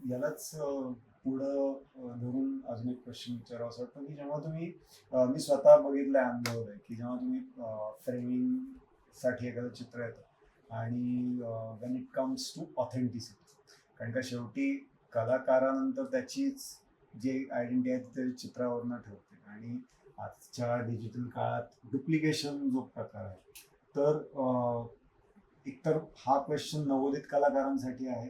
यालाच पुढं धरून अजून एक क्वेश्चन विचारावं असं वाटतं की जेव्हा तुम्ही मी स्वतः बघितलंय, अनुभवलंय की जेव्हा तुम्ही फ्रेमिंग साठी एखादं चित्र येतं आणि when it comes to authenticity, कारण का शेवटी कलाकारानंतर त्याचीच जी आयडेंटिटी आहे ती चित्रावरनं ठेवते. आणि आजच्या डिजिटल काळात डुप्लिकेशन जो प्रकार आहे, तर एकतर हा क्वेश्चन नवोदित कलाकारांसाठी आहे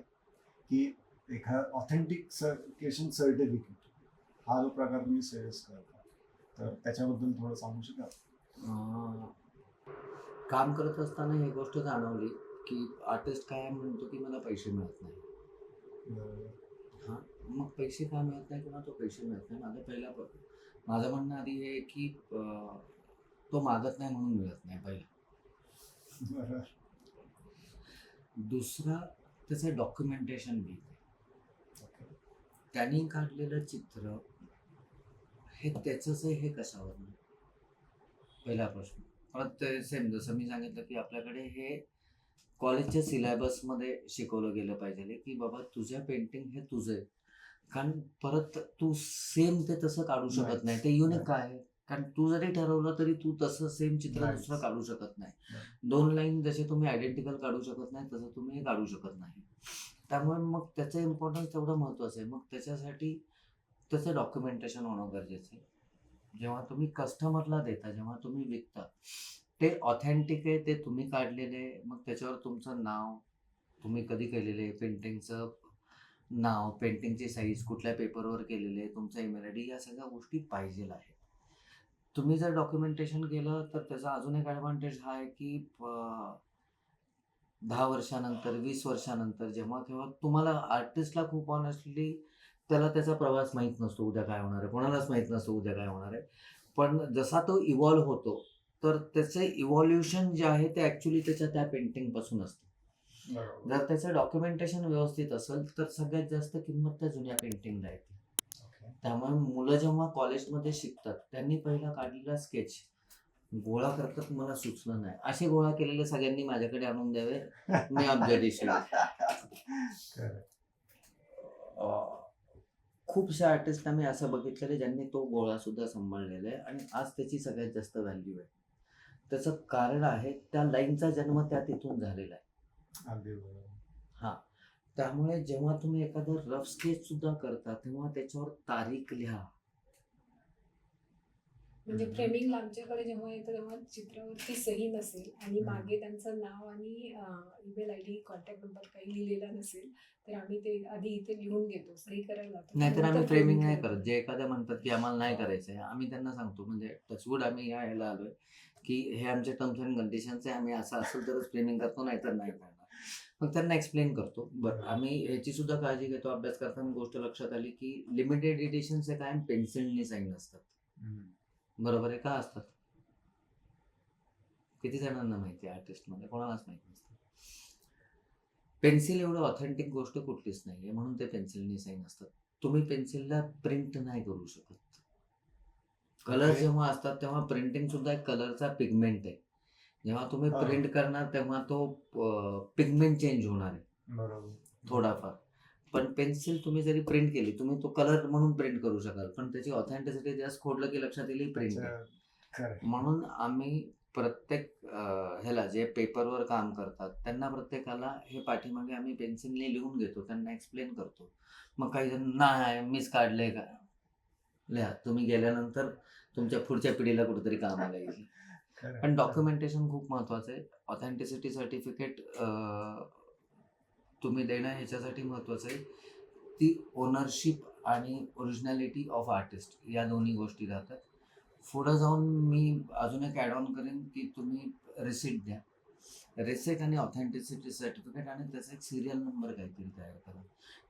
की एखादा ऑथेंटिकेशन सर्टिफिकेट हा जो प्रकार तुम्ही सजेस्ट करता, तर त्याच्याबद्दल थोडं सांगू शकाल? काम करत असताना ही गोष्ट जाणवली की आर्टिस्ट काय म्हणतो की मला पैसे मिळत नाही. हां, मग पैसे का मिळत नाही किंवा तो पैसे मिळत नाही, माझं म्हणणं आधी हे की तो मागत नाही म्हणून मिळत नाही पहिला. दुसरा त्याचं डॉक्युमेंटेशन वीक आहे. त्यांनी काढलेलं चित्र हे त्याचंच आहे हे कशावर? पहिला प्रश्न. परत ते सेम जसं मी सांगितलं की आपल्याकडे हे कॉलेजच्या सिलेबसमध्ये शिकवलं गेलं पाहिजे की बाबा तुझ्या पेंटिंग हे तुझं आहे. कारण परत तू सेम ते तसं काढू शकत नाही. ते युनिक काय आहे? कारण तू जरी ठरवलं तरी तू तसं सेम चित्र दुसरं काढू शकत नाही. 2 लाईन जसे तुम्ही आयडेंटिकल काढू शकत नाही, तसं तुम्ही हे काढू शकत नाही. त्यामुळे मग त्याचं इम्पॉर्टन्स तेवढं महत्त्वाचं आहे. मग त्याच्यासाठी त्याचं डॉक्युमेंटेशन होणं गरजेचं आहे. जेव्हा तुम्ही कस्टमरला देता, जेव्हा तुम्ही विकता, ते ऑथेंटिक आहे, ते तुम्ही काढलेले आहे. मग त्याच्यावर तुमचं नाव, तुम्ही कधी केलेले, पेंटिंगचं नाव, पेंटिंगची साईज, कुठल्या पेपरवर केलेले आहे, तुमचा ईमेल आयडी, या सगळ्या गोष्टी पाहिजेल आहेत. तुम्ही जर डॉक्युमेंटेशन केलं तर त्याचा अजून एक ॲडव्हान्टेज हा आहे की 10 वर्षानंतर, 20 वर्षानंतर जेव्हा केव्हा तुम्हाला आर्टिस्टला खूप ऑनेस्टली त्याला त्याचा प्रवास माहीत नसतो, उद्या काय होणार आहे. कोणालाच माहीत नसतं उद्या काय होणार आहे. पण जसा तो इव्हॉल्व होतो, तर त्याचे इव्हॉल्युशन जे आहे ते ॲक्चुअली त्याच्या त्या पेंटिंगपासून असतं. जर त्याचं डॉक्युमेंटेशन व्यवस्थित असेल तर सगळ्यात जास्त किंमत त्या जुन्या पेंटिंगला येते. त्यामुळे मुलं जेव्हा कॉलेजमध्ये शिकतात त्यांनी पहिला काढलेला स्केच गोळा करतात मला सुचलं नाही, असे गोळा केलेले सगळ्यांनी माझ्याकडे आणून द्यावे. मी ऑब्झर्वेशन खूपशा आर्टिस्टना मी असं बघितलेलं ज्यांनी तो गोळा सुद्धा सांभाळलेला आहे आणि आज त्याची सगळ्यात जास्त व्हॅल्यू आहे. त्याचं कारण आहे त्या लाईनचा जन्म त्या तिथून झालेला आहे. अगदी बरोबर. हां, त्यामुळे जेव्हा तुम्ही एखादं रफ स्केच सुद्धा करता तेव्हा त्याच्यावर तारीख लिहा. म्हणजे फ्रेमिंग आमच्याकडे जेव्हा येतं तेव्हा चित्रावरती सही नसेल आणि मागे त्यांचं नाव आणि ईमेल आयडी, कॉन्टॅक्ट नंबर काही लिहिलेला नसेल तर आम्ही ते आधी इथे लिहून घेतो, सही करायला लावतो. नाहीतर आम्ही फ्रेमिंग नाही करत. जे एखाद्या म्हणतात की आम्हाला नाही करायचंय, आम्ही त्यांना सांगतो, म्हणजे टचवूड आम्ही ह्याला आलोय की हे आमचे टर्म्स अँड कंडिशन्स आहे, आम्ही असं असेल तरच फ्रेमिंग करतो, नाहीतर नाही करणार. मग त्यांना एक्सप्लेन करतो. बरं, आम्ही ह्याची सुद्धा काळजी घेतो. अभ्यास करताना गोष्ट लक्षात आली की लिमिटेड एडिशनचे काय पेन्सिलनी साईन असतात. बरोबर आहे, का असतात? किती जणांना माहिती आहे आर्टिस्टमध्ये? कोणालाच माहित नसतं. पेन्सिल एवढं ऑथेंटिक गोष्ट कुठलीच नाहीये, म्हणून ते पेन्सिलनी साईन असतात. तुम्ही पेन्सिलला प्रिंट नाही करू शकत. कलर जेव्हा असतात तेव्हा प्रिंटिंग सुद्धा एक कलरचा पिगमेंट आहे. जेव्हा तुम्ही प्रिंट करणार तेव्हा तो पिगमेंट चेंज होणार आहे. बरोबर. थोडाफार. पण पेन्सिल तुम्ही जरी प्रिंट केली, तुम्ही तो कलर म्हणून प्रिंट करू शकाल, पण त्याची ऑथेंटिसिटी जस्ट खोडलं की लक्षात येईल प्रिंट आहे. म्हणून आम्ही प्रत्येक ह्याला जे पेपरवर काम करतात त्यांना प्रत्येकाला हे पाठीमागे आम्ही पेन्सिलने लिहून घेतो, त्यांना एक्सप्लेन करतो. मग काही जण नाही मीच काढलंय का, लिहा, तुम्ही गेल्यानंतर तुमच्या पुढच्या पिढीला कुठेतरी कामाला येईल. पण डॉक्युमेंटेशन खूप महत्वाचं आहे. ऑथेंटिसिटी सर्टिफिकेट तुम्ही देणं ह्याच्यासाठी महत्वाचं आहे. ती ओनरशिप आणि ओरिजिनॅलिटी ऑफ आर्टिस्ट या दोन्ही गोष्टी राहतात. पुढं जाऊन मी अजून एक ॲड ऑन करेन की तुम्ही रिसिट द्या. रिसिट आणि ऑथेंटिसिटी सर्टिफिकेट आणि त्याचा एक सिरियल नंबर काहीतरी तयार करा,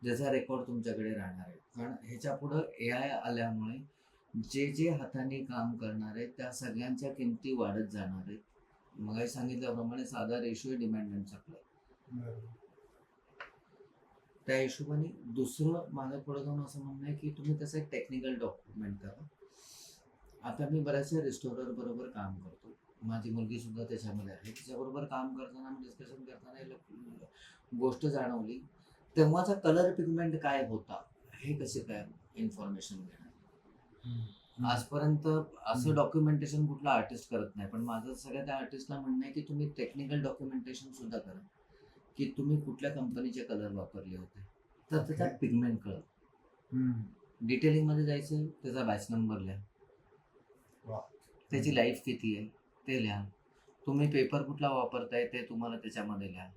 ज्याचा रेकॉर्ड तुमच्याकडे राहणार आहे. कारण ह्याच्या पुढं AI आल्यामुळे जे जे हाताने काम करणार आहे त्या सगळ्यांच्या किमती वाढत जाणार आहेत. मग सांगितल्याप्रमाणे साधा रेशो डिमांड अँड सप्लाय. त्या हिशोबाने दुसरं माझं पुढे जाऊन असं म्हणणं आहे की तुम्ही त्याचं एक टेक्निकल डॉक्युमेंट करा. आता मी बऱ्याचशा रिस्टोरर बरोबर काम करतो, माझी मुलगी सुद्धा त्याच्यामध्ये आहे. तिच्याबरोबर काम करताना डिस्कशन करताना गोष्ट जाणवली तेव्हाचा कलर पिगमेंट काय होता हे कसे काय इन्फॉर्मेशन घेणार. आजपर्यंत असं डॉक्युमेंटेशन कुठला आर्टिस्ट करत नाही, पण माझं सगळ्या त्या आर्टिस्टला म्हणणं आहे की तुम्ही टेक्निकल डॉक्युमेंटेशन सुद्धा करा, की तुम्ही कुठल्या कंपनीचे कलर वापरले होते, तर त्याचा Okay. पिगमेंट कळत. डिटेलिंग मध्ये जायचं, त्याचा बॅच नंबर लिहा, वा. त्याची लाईफ किती आहे ते लिहा, तुम्ही पेपर कुठला वापरताय ते तुम्हाला त्याच्यामध्ये लिहा.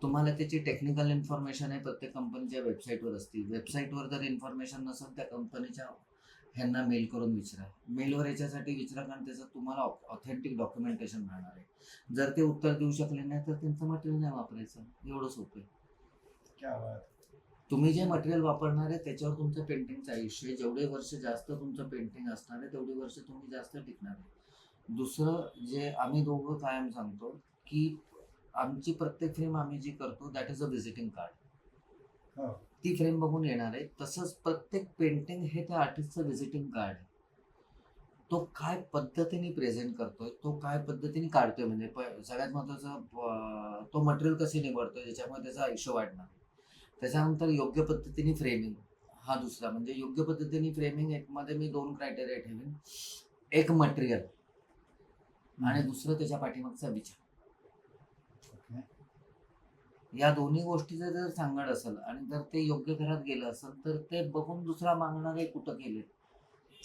तुम्हाला त्याची टेक्निकल इन्फॉर्मेशन आहे प्रत्येक कंपनीच्या वेबसाईटवर असते. वेबसाईटवर जर इन्फॉर्मेशन नसेल त्या कंपनीच्या ह्यांना मेल करून विचारा. मेलवर याच्यासाठी विचारा कारण त्याचं तुम्हाला ऑथेंटिक डॉक्युमेंटेशन राहणार आहे. जर ते उत्तर देऊ शकले नाही तर त्यांचं मटेरियल नाही वापरायचं, एवढं सोपं आहे. क्या बात. तुम्ही जे मटेरियल वापरणार आहे त्याच्यावर तुमचं पेंटिंगचं आयुष्य आहे. जेवढे वर्ष जास्त तुमचं पेंटिंग असणार आहे तेवढी वर्ष तुम्ही जास्त टिकणार आहे. दुसरं जे आम्ही दोघं कायम सांगतो की आमची प्रत्येक फ्रेम आम्ही जी करतो that is a visiting card. हो. ती फ्रेम बघून येणार आहे. तसंच प्रत्येक पेंटिंग हे त्या आर्टिस्टचं व्हिजिटिंग कार्ड आहे. तो काय पद्धतीने प्रेझेंट करतोय, तो काय पद्धतीने काढतोय, म्हणजे सगळ्यात महत्वाचं तो मटेरियल कसे निवडतोय ज्याच्यामुळे त्याचं आयुष्य वाढणार. त्याच्यानंतर योग्य पद्धतीने फ्रेमिंग हा दुसरा, म्हणजे योग्य पद्धतीने फ्रेमिंग एक मध्ये मी 2 क्रायटेरिया ठेवीन. एक मटेरियल आणि दुसरं त्याच्या पाठीमागचा विचार. Okay. या दोन्ही गोष्टीचं जर सांगड असेल आणि जर ते योग्य घरात गेलं असेल तर ते बघून दुसरा मागणारे कुठं गेले.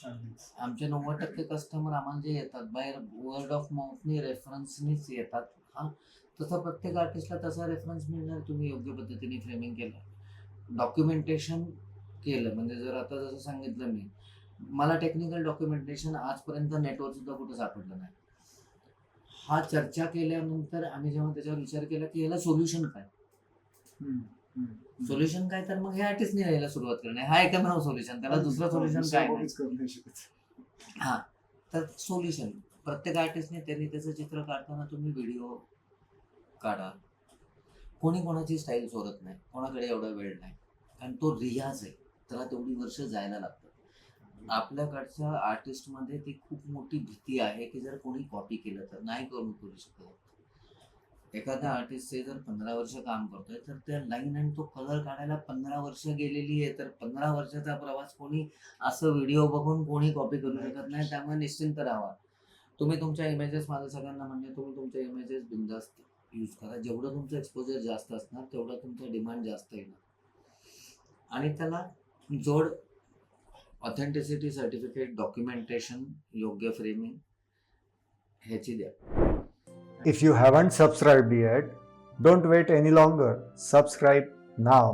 अगदीच. आमचे 90% कस्टमर आम्हाला जे येतात बाहेर वर्ड ऑफ माउथनी रेफरन्सनीच येतात. हा तसं प्रत्येक आर्टिस्टला तसा रेफरन्स मिळणार. तुम्ही योग्य पद्धतीने फ्रेमिंग केलं, डॉक्युमेंटेशन केलं, म्हणजे जर आता जसं सांगितलं मी, मला टेक्निकल डॉक्युमेंटेशन आजपर्यंत नेटवर सुद्धा कुठं सापडलं नाही. हा चर्चा केल्यानंतर आम्ही जेव्हा त्याच्यावर विचार केला की याला सोल्युशन काय, सोल्युशन काय, तर मग हे आर्टिस्टने यायला सुरुवात करणे हा एकमेव सोल्युशन, त्याला दुसरं सोल्युशन काय नाही. कोणीच करू नाही शकत. हा तर सोल्युशन प्रत्येक आर्टिस्टने त्यांनी त्याचं चित्र काढताना तुम्ही व्हिडिओ काढा. कोणी कोणाची स्टाईल चोरत नाही, कोणाकडे एवढा वेळ नाही, कारण तो रियाज आहे, त्याला तेवढी वर्ष जायला लागतात. आपल्याकडच्या आर्टिस्टमध्ये ती खूप मोठी भीती आहे की जर कोणी कॉपी केलं तर नाही करू शकत. एखाद्या आर्टिस्टचे जर 15 वर्ष काम करतोय तर त्या लाईन आणि तो कलर काढायला 15 वर्ष गेलेली आहे, तर 15 वर्षाचा प्रवास कोणी असं व्हिडिओ बघून कोणी कॉपी करू शकत नाही. त्यामुळे निश्चिंत राहा. तुम्ही तुमच्या इमेजेस, माझं सगळ्यांना म्हणजे तुम्ही तुमच्या इमेजेस बिंदास्त यूज करा. जेवढं तुमचं एक्सपोजर जास्त असणार तेवढं तुमचं डिमांड जास्त येणार. आणि त्याला जोड ऑथेंटिसिटी सर्टिफिकेट, डॉक्युमेंटेशन, योग्य फ्रेमिंग ह्याची द्या. If you haven't subscribed yet, don't wait any longer. Subscribe now.